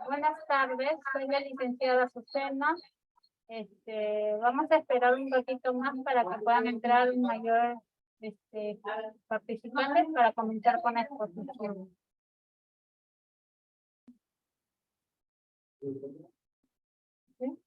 Buenas tardes, soy la licenciada Azucena. Vamos a esperar un ratito más para que puedan entrar un mayor participantes para comenzar con la exposición. ¿Sí?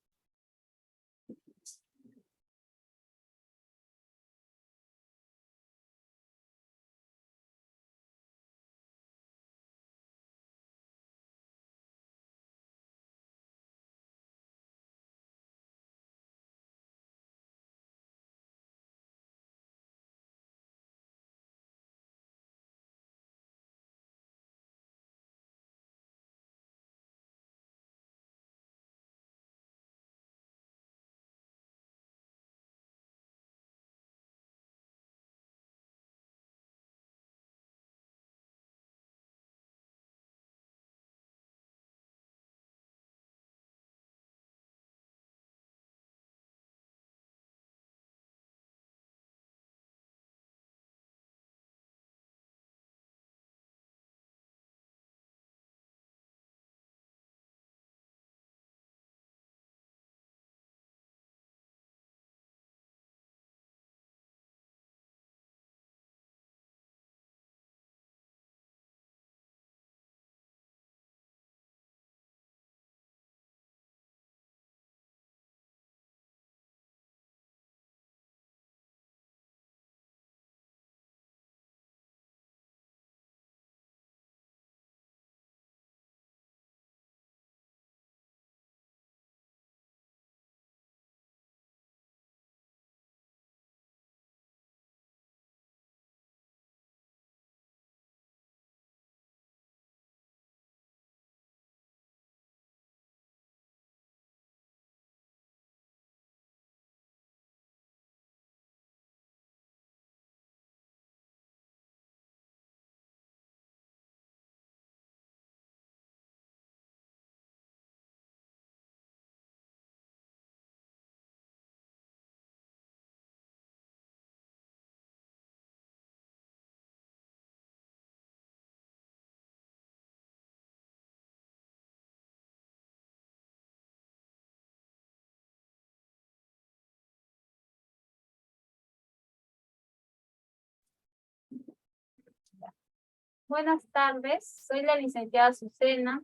Buenas tardes, soy la licenciada Azucena,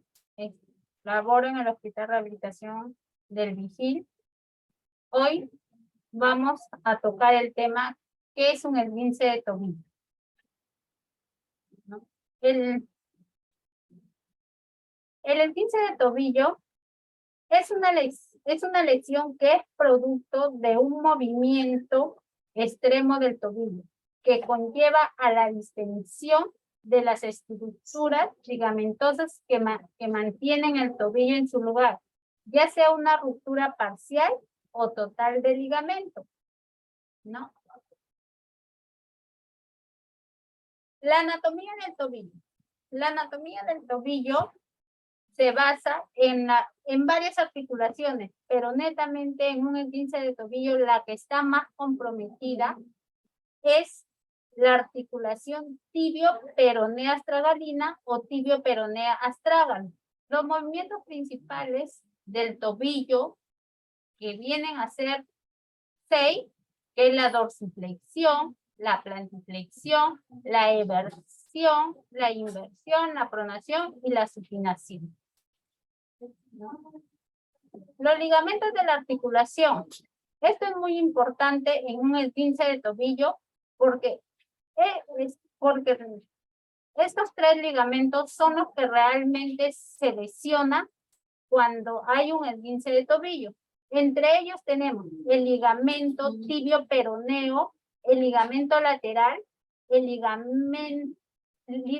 laboro en el Hospital de Rehabilitación del Vigil. Hoy vamos a tocar el tema, ¿qué es un esguince de tobillo? ¿No? El esguince de tobillo es una lesión que es producto de un movimiento extremo del tobillo, que conlleva a la distensión de las estructuras ligamentosas que mantienen el tobillo en su lugar, ya sea una ruptura parcial o total de ligamento, ¿no? La anatomía del tobillo. La anatomía del tobillo se basa en varias articulaciones, pero netamente en un esguince de tobillo la que está más comprometida es la articulación tibio-peronea astragalina o tibio-peronea astrágalo. Los movimientos principales del tobillo que vienen a ser 6, que es la dorsiflexión, la plantiflexión, la eversión, la inversión, la pronación y la supinación. Los ligamentos de la articulación. Esto es muy importante en un esguince de tobillo porque estos 3 ligamentos son los que realmente se lesionan cuando hay un esguince de tobillo. Entre ellos tenemos el ligamento tibio-peroneo, el ligamento lateral, el ligamento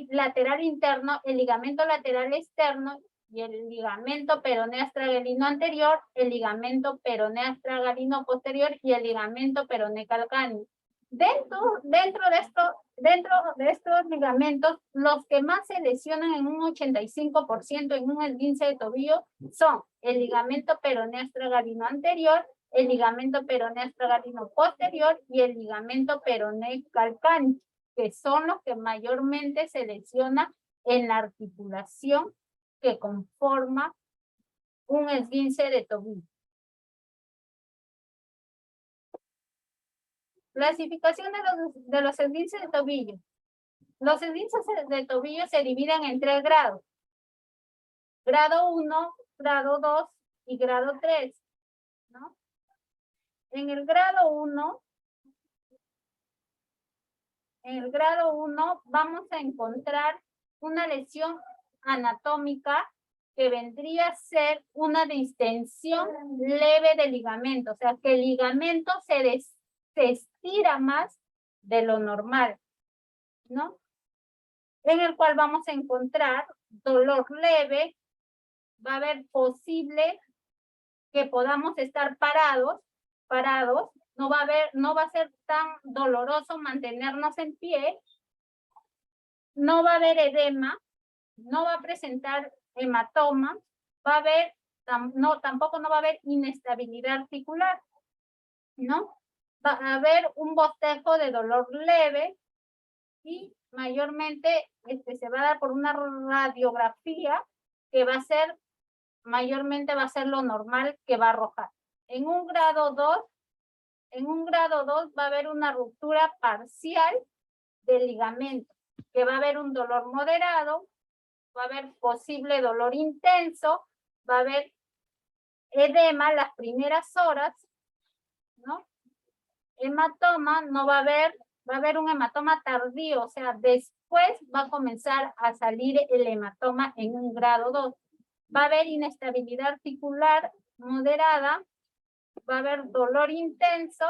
lateral interno, el ligamento lateral externo y el ligamento peroneo astragalino anterior, el ligamento peroneo astragalino posterior y el ligamento peroneo calcáneo. Dentro de estos ligamentos, los que más se lesionan en un 85% en un esguince de tobillo son el ligamento peroneo astragalino anterior, el ligamento peroneo astragalino posterior y el ligamento peroneo calcáneo, que son los que mayormente se lesionan en la articulación que conforma un esguince de tobillo. Clasificación de los esguinces de tobillo. Los esguinces de tobillo se dividen en 3 grados. Grado 1, grado 2 y grado 3, ¿no? En el grado 1, vamos a encontrar una lesión anatómica que vendría a ser una distensión leve del ligamento. O sea, que el ligamento se estira más de lo normal, ¿no? En el cual vamos a encontrar dolor leve. Va a haber posible que podamos estar parados. No va a ser tan doloroso mantenernos en pie. No va a haber edema. No va a presentar hematoma. Tampoco no va a haber inestabilidad articular, ¿no? Va a haber un bostezo de dolor leve y mayormente se va a dar por una radiografía que mayormente va a ser lo normal que va a arrojar. En un grado 2 va a haber una ruptura parcial del ligamento, que va a haber un dolor moderado, va a haber posible dolor intenso, va a haber edema las primeras horas, ¿no? Hematoma no va a haber, va a haber un hematoma tardío, o sea, después va a comenzar a salir el hematoma en un grado 2. Va a haber inestabilidad articular moderada, va a haber dolor intenso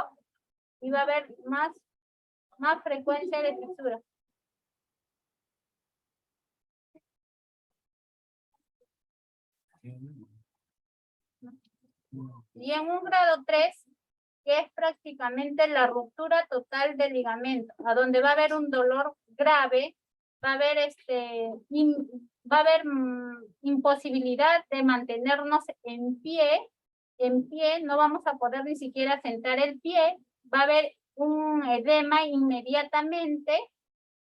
y va a haber más frecuencia de fisura. Y en un grado 3, que es prácticamente la ruptura total del ligamento, a donde va a haber un dolor grave, va a haber imposibilidad de mantenernos en pie, no vamos a poder ni siquiera sentar el pie, va a haber un edema inmediatamente,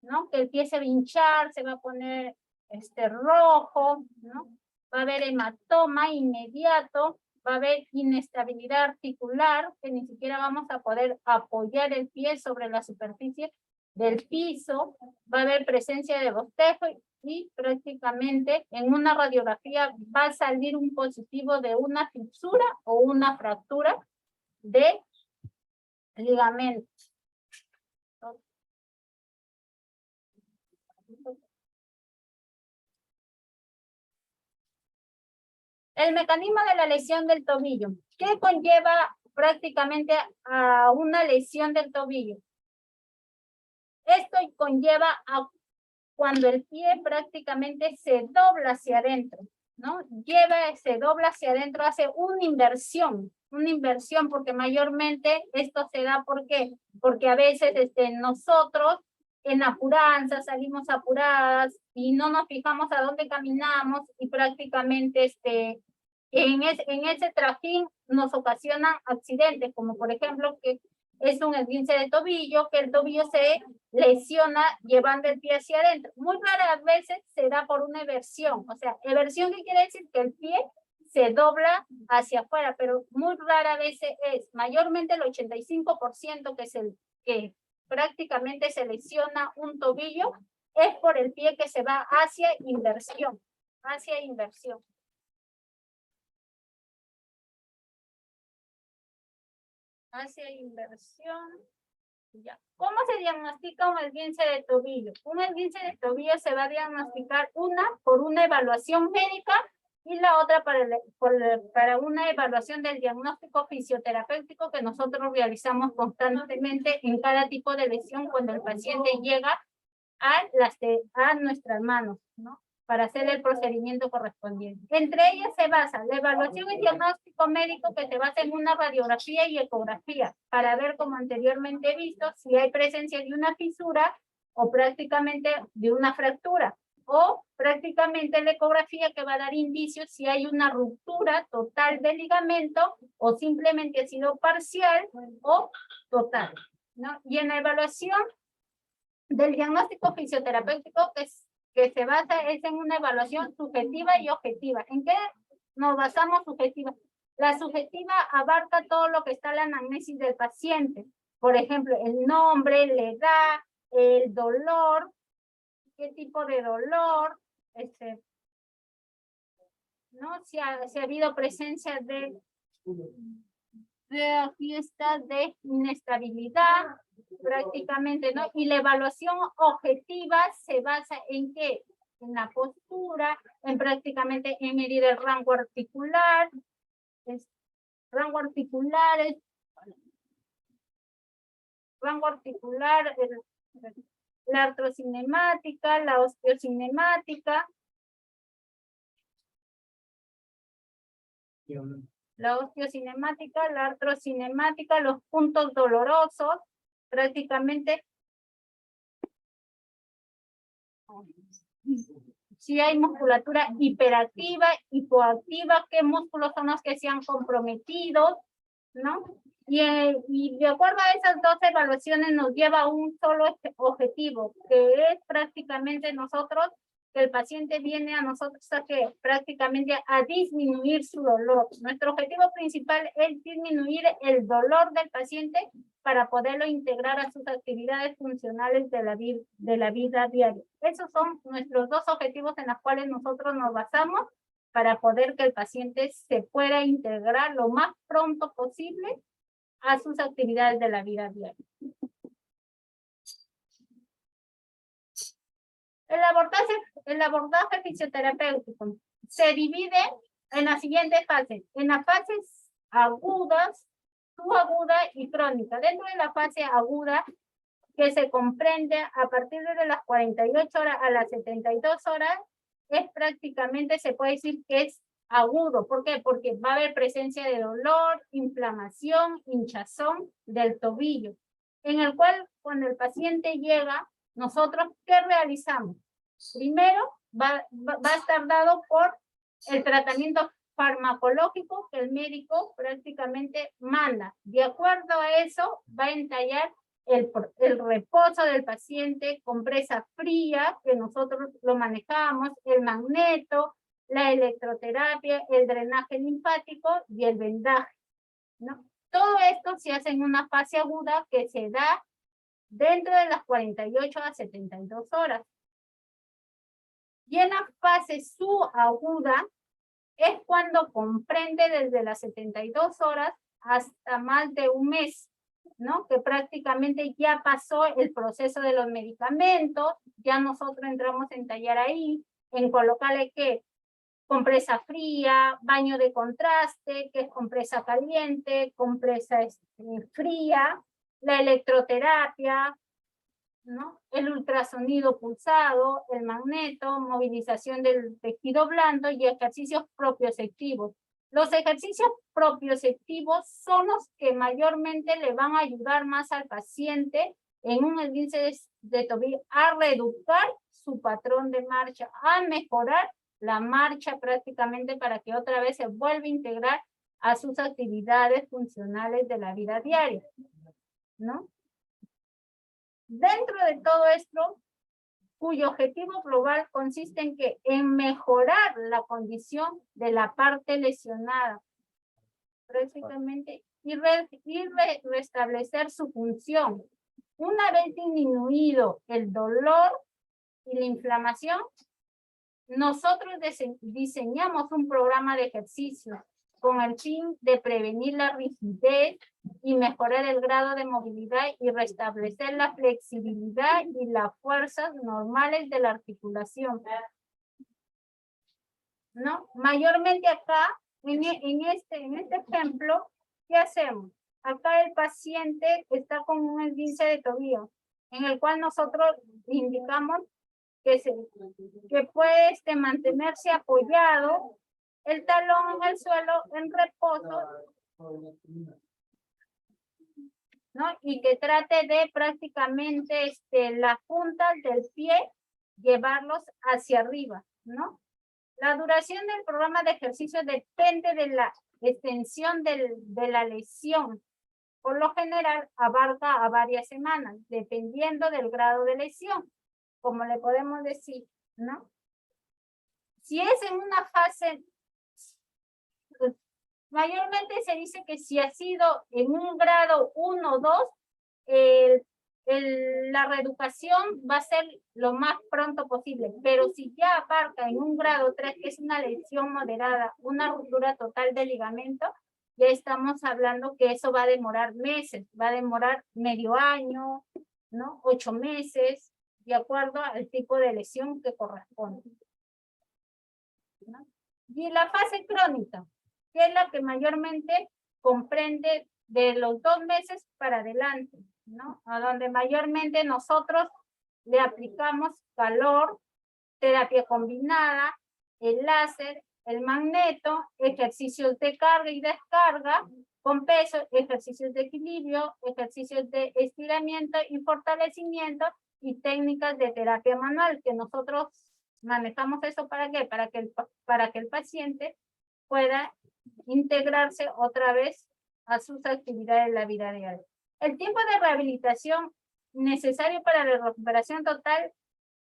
¿no? Que el pie se va a hinchar, se va a poner rojo, ¿no? Va a haber hematoma inmediato, va a haber inestabilidad articular, que ni siquiera vamos a poder apoyar el pie sobre la superficie del piso, va a haber presencia de bostezo y prácticamente en una radiografía va a salir un positivo de una fisura o una fractura de ligamento. El mecanismo de la lesión del tobillo. ¿Qué conlleva prácticamente a una lesión del tobillo? Esto conlleva a cuando el pie prácticamente se dobla hacia adentro, ¿no? Se dobla hacia adentro, hace una inversión, porque mayormente esto se da, ¿por qué? Porque a veces nosotros en apuranza, salimos apuradas y no nos fijamos a dónde caminamos y prácticamente en ese trajín nos ocasionan accidentes, como por ejemplo que es un esguince de tobillo, que el tobillo se lesiona llevando el pie hacia adentro. Muy raras veces se da por una eversión, o sea, eversión que quiere decir que el pie se dobla hacia afuera, pero muy rara vez es, mayormente el 85% que prácticamente se lesiona un tobillo es por el pie que se va hacia inversión, Ya. ¿Cómo se diagnostica un esguince de tobillo? Un esguince de tobillo se va a diagnosticar por una evaluación médica y la otra para una evaluación del diagnóstico fisioterapéutico que nosotros realizamos constantemente en cada tipo de lesión cuando el paciente llega a nuestras manos, ¿no? Para hacer el procedimiento correspondiente. Entre ellas se basa la evaluación y diagnóstico médico, que se basa en una radiografía y ecografía para ver, como anteriormente he visto, si hay presencia de una fisura o prácticamente de una fractura, o prácticamente la ecografía, que va a dar indicios si hay una ruptura total del ligamento o simplemente ha sido parcial o total, ¿no? Y en la evaluación del diagnóstico fisioterapéutico, que se basa es en una evaluación subjetiva y objetiva. ¿En qué nos basamos subjetiva? La subjetiva abarca todo lo que está en la anamnesis del paciente. Por ejemplo, el nombre, la edad, el dolor, qué tipo de dolor, ¿no? Si ha habido presencia de fiestas de inestabilidad, prácticamente, ¿no? Y la evaluación objetiva se basa en qué? En la postura, en prácticamente en medir el rango articular, rango articular, la artrocinemática, la osteocinemática, la artrocinemática, los puntos dolorosos, prácticamente si hay musculatura hiperactiva, hipoactiva, qué músculos son los que se han comprometido, ¿no? Y de acuerdo a esas dos evaluaciones nos lleva a un solo objetivo, que es prácticamente nosotros, que el paciente viene a nosotros a que prácticamente a disminuir su dolor. Nuestro objetivo principal es disminuir el dolor del paciente para poderlo integrar a sus actividades funcionales de la vida diaria. Esos son nuestros dos objetivos en los cuales nosotros nos basamos para poder que el paciente se pueda integrar lo más pronto posible a sus actividades de la vida diaria. El abordaje fisioterapéutico se divide en las siguientes fases. En las fases agudas, subaguda y crónica. Dentro de la fase aguda, que se comprende a partir de las 48 horas a las 72 horas, es prácticamente, se puede decir que es agudo. ¿Por qué? Porque va a haber presencia de dolor, inflamación, hinchazón del tobillo, en el cual cuando el paciente llega, nosotros, ¿qué realizamos? Primero, va a estar dado por el tratamiento farmacológico que el médico prácticamente manda. De acuerdo a eso, va a entallar el reposo del paciente, compresa fría, que nosotros lo manejamos, el magneto, la electroterapia, el drenaje linfático y el vendaje, ¿no? Todo esto se hace en una fase aguda que se da dentro de las 48 a 72 horas. Y en la fase subaguda es cuando comprende desde las 72 horas hasta más de un mes, ¿no? Que prácticamente ya pasó el proceso de los medicamentos, ya nosotros entramos en tallar ahí, en colocarle que compresa fría, baño de contraste, que es compresa caliente, compresa fría, la electroterapia, ¿no? El ultrasonido pulsado, el magneto, movilización del tejido blando y ejercicios propioceptivos. Los ejercicios propioceptivos son los que mayormente le van a ayudar más al paciente en un esguince de tobillo a reeducar su patrón de marcha, a mejorar la marcha prácticamente para que otra vez se vuelva a integrar a sus actividades funcionales de la vida diaria, ¿no? Dentro de todo esto, cuyo objetivo global consiste en que en mejorar la condición de la parte lesionada, prácticamente, y restablecer su función. Una vez disminuido el dolor y la inflamación, nosotros diseñamos un programa de ejercicios con el fin de prevenir la rigidez y mejorar el grado de movilidad y restablecer la flexibilidad y las fuerzas normales de la articulación, ¿no? Mayormente acá, en este ejemplo, ¿qué hacemos? Acá el paciente está con un esguince de tobillo, en el cual nosotros indicamos que puede mantenerse apoyado, el talón en el suelo en reposo, ¿no? Y que trate de prácticamente las puntas del pie llevarlos hacia arriba, ¿no? La duración del programa de ejercicio depende de la extensión de la lesión. Por lo general abarca a varias semanas, dependiendo del grado de lesión. Como le podemos decir, ¿no? Si es en una fase, mayormente se dice que si ha sido en un grado 1 o 2, la reeducación va a ser lo más pronto posible, pero si ya abarca en un grado 3, que es una lesión moderada, una ruptura total del ligamento, ya estamos hablando que eso va a demorar meses, va a demorar medio año, ¿no? 8 meses, de acuerdo al tipo de lesión que corresponde, ¿no? Y la fase crónica, que es la que mayormente comprende de los 2 meses para adelante, ¿no? A donde mayormente nosotros le aplicamos calor, terapia combinada, el láser, el magneto, ejercicios de carga y descarga con peso, ejercicios de equilibrio, ejercicios de estiramiento y fortalecimiento y técnicas de terapia manual, que nosotros manejamos eso ¿para qué? Para que el paciente pueda integrarse otra vez a sus actividades de la vida diaria. El tiempo de rehabilitación necesario para la recuperación total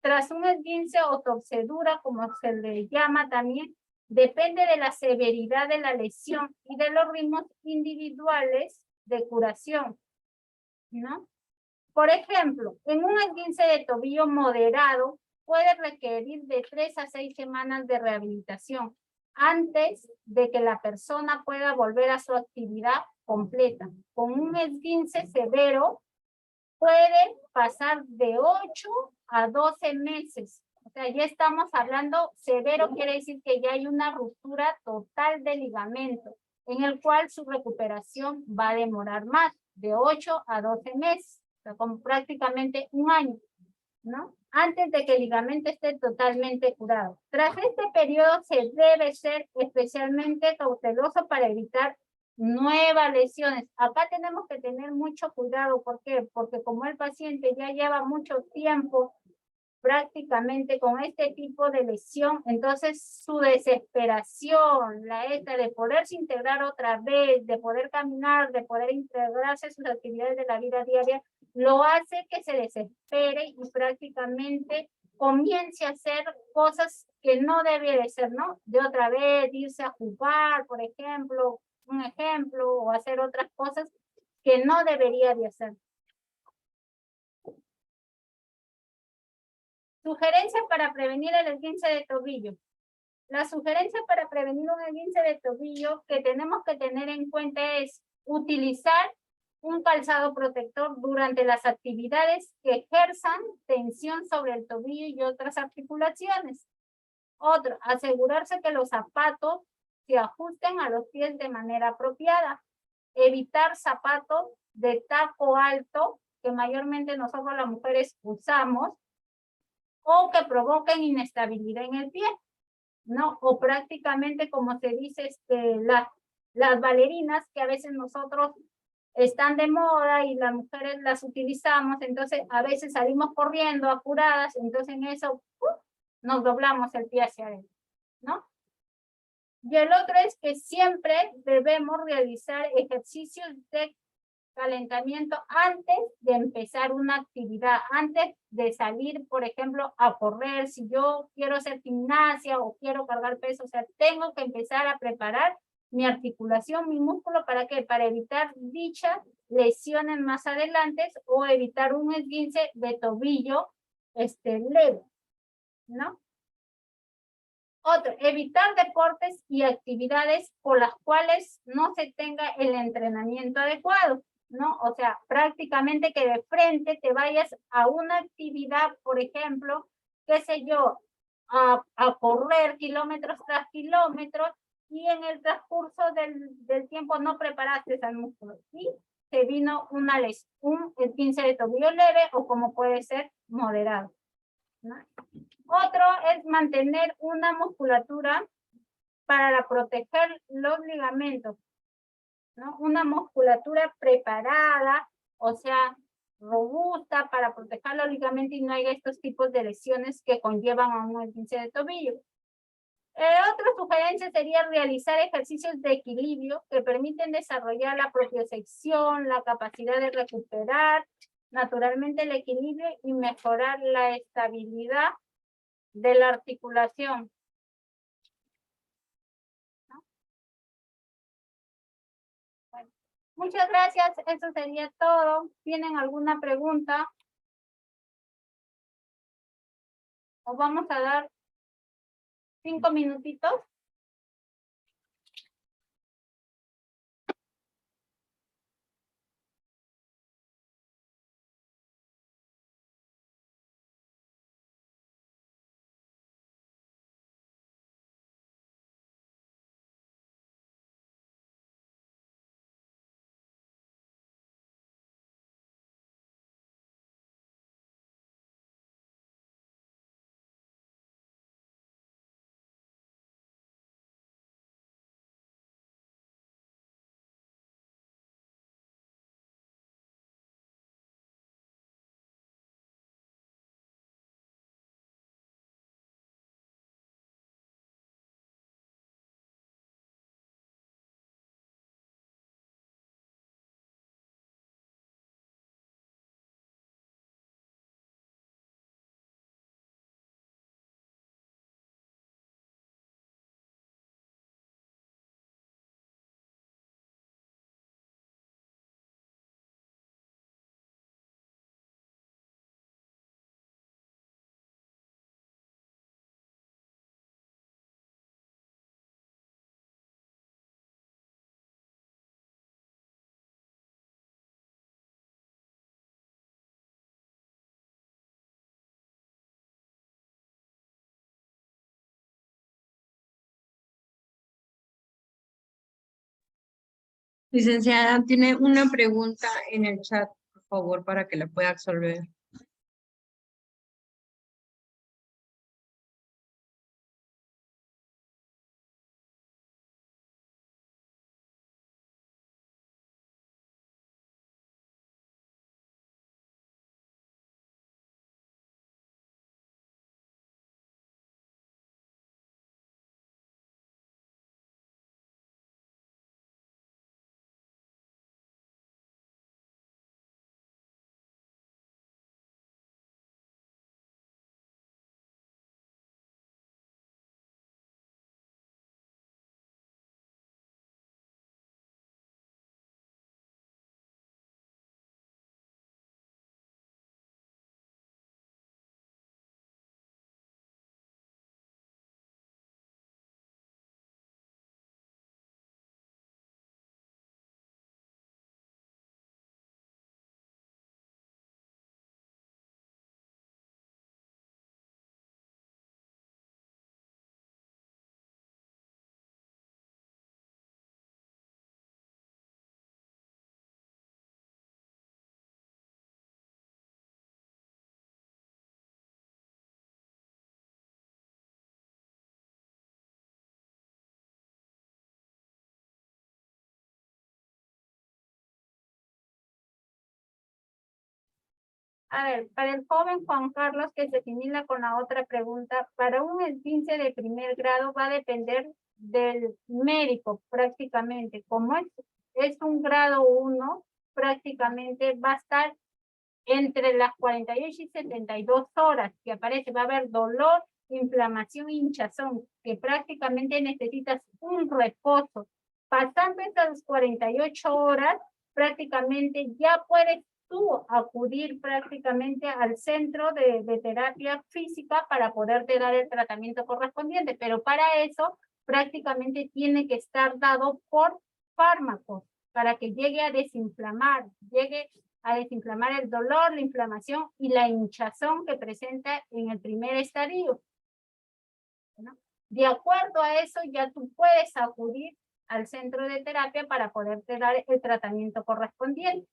tras un esguince o torcedura, como se le llama también, depende de la severidad de la lesión y de los ritmos individuales de curación, ¿no? Por ejemplo, en un esguince de tobillo moderado puede requerir de 3 a 6 semanas de rehabilitación antes de que la persona pueda volver a su actividad completa. Con un esguince severo puede pasar de 8 a 12 meses. O sea, ya estamos hablando severo, quiere decir que ya hay una ruptura total del ligamento, en el cual su recuperación va a demorar más, de 8 a 12 meses, o sea, con prácticamente un año, ¿no? Antes de que el ligamento esté totalmente curado. Tras este periodo se debe ser especialmente cauteloso para evitar nuevas lesiones. Acá tenemos que tener mucho cuidado. ¿Por qué? Porque como el paciente ya lleva mucho tiempo prácticamente con este tipo de lesión, entonces su desesperación, la esta de poderse integrar otra vez, de poder caminar, de poder integrarse a sus actividades de la vida diaria, lo hace que se desespere y prácticamente comience a hacer cosas que no debe de ser, ¿no? De otra vez irse a jugar, por ejemplo, un ejemplo, o hacer otras cosas que no debería de hacer. Sugerencia para prevenir el esguince de tobillo. La sugerencia para prevenir un esguince de tobillo que tenemos que tener en cuenta es utilizar un calzado protector durante las actividades que ejerzan tensión sobre el tobillo y otras articulaciones. Otro, asegurarse que los zapatos se ajusten a los pies de manera apropiada. Evitar zapatos de taco alto, que mayormente nosotros las mujeres usamos, o que provoquen inestabilidad en el pie, ¿no? O prácticamente, como se dice, las bailarinas, que a veces nosotros están de moda y las mujeres las utilizamos, entonces a veces salimos corriendo apuradas, entonces en eso nos doblamos el pie hacia adentro, ¿no? Y el otro es que siempre debemos realizar ejercicios de calentamiento antes de empezar una actividad, antes de salir, por ejemplo, a correr. Si yo quiero hacer gimnasia o quiero cargar peso, o sea, tengo que empezar a preparar mi articulación, mi músculo, ¿para qué? Para evitar dichas lesiones más adelante o evitar un esguince de tobillo leve, ¿no? Otro, evitar deportes y actividades por las cuales no se tenga el entrenamiento adecuado, ¿no? O sea, prácticamente que de frente te vayas a una actividad, por ejemplo, qué sé yo, a correr kilómetros tras kilómetros y en el transcurso del tiempo no preparaste al músculo y te vino una lesión, un esguince de tobillo leve o como puede ser moderado, ¿no? Otro es mantener una musculatura para proteger los ligamentos, ¿no? Una musculatura preparada, o sea, robusta para proteger los ligamentos y no haya estos tipos de lesiones que conllevan a un esguince de tobillo. Otra sugerencia sería realizar ejercicios de equilibrio que permiten desarrollar la propiocepción, la capacidad de recuperar naturalmente el equilibrio y mejorar la estabilidad de la articulación. ¿No? Bueno, muchas gracias, eso sería todo. ¿Tienen alguna pregunta? ¿O vamos a dar 5 minutitos? Licenciada, tiene una pregunta en el chat, por favor, para que la pueda absolver. A ver, para el joven Juan Carlos que se asimila con la otra pregunta, para un esguince de primer grado va a depender del médico prácticamente. Como es un grado 1, prácticamente va a estar entre las 48 y 72 horas que aparece. Va a haber dolor, inflamación, hinchazón, que prácticamente necesitas un reposo. Pasando estas 48 horas, prácticamente ya puedes tú acudir prácticamente al centro de terapia física para poderte dar el tratamiento correspondiente, pero para eso prácticamente tiene que estar dado por fármacos para que llegue a desinflamar, llegue a desinflamar el dolor, la inflamación y la hinchazón que presenta en el primer estadio, ¿no? De acuerdo a eso, ya tú puedes acudir al centro de terapia para poderte dar el tratamiento correspondiente.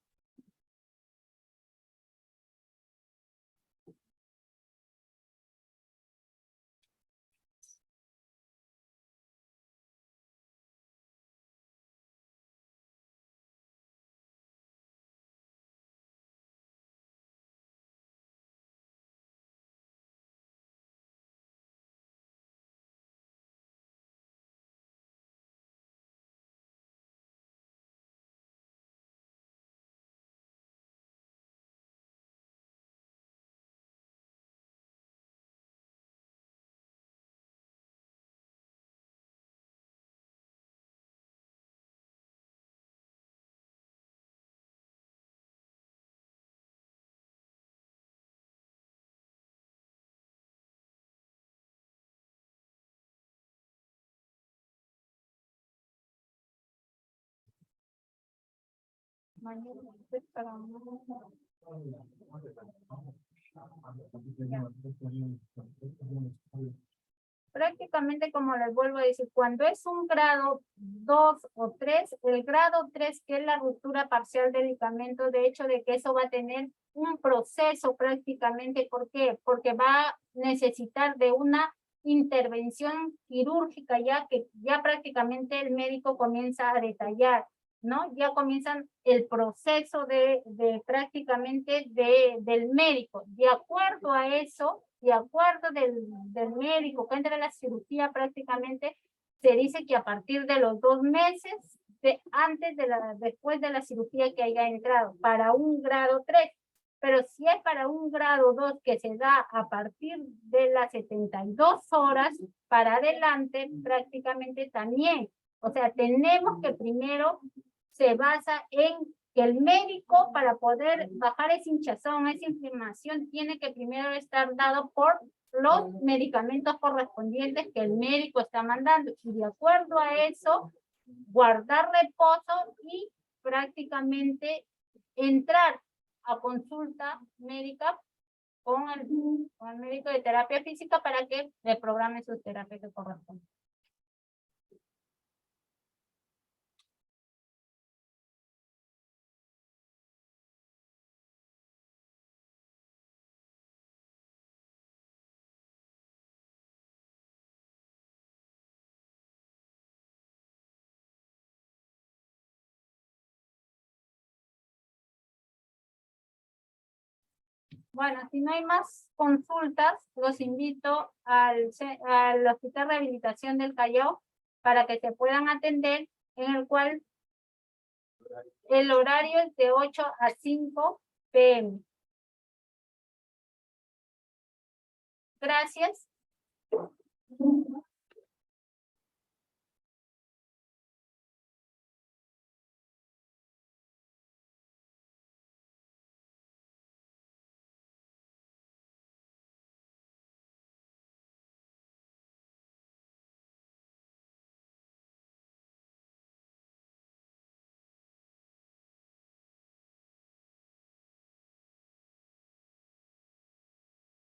Prácticamente, como les vuelvo a decir, cuando es un grado 2 o 3, el grado 3, que es la ruptura parcial del ligamento, de hecho de que eso va a tener un proceso prácticamente. ¿Por qué? Porque va a necesitar de una intervención quirúrgica, ya que ya prácticamente el médico comienza a detallar, ¿no? Ya comienzan el proceso de prácticamente del médico. De acuerdo a eso, de acuerdo del médico que entra a la cirugía, prácticamente se dice que a partir de los 2 meses, después de la cirugía que haya entrado, para un grado 3. Pero si es para un grado 2 que se da a partir de las 72 horas para adelante, prácticamente también. O sea, tenemos que primero se basa en que el médico, para poder bajar esa hinchazón, esa inflamación, tiene que primero estar dado por los medicamentos correspondientes que el médico está mandando. Y de acuerdo a eso, guardar reposo y prácticamente entrar a consulta médica con el médico de terapia física para que le programe sus terapias que corresponden. Bueno, si no hay más consultas, los invito al Hospital de Rehabilitación del Callao para que se puedan atender, en el cual el horario es de 8 a 5 p.m. Gracias.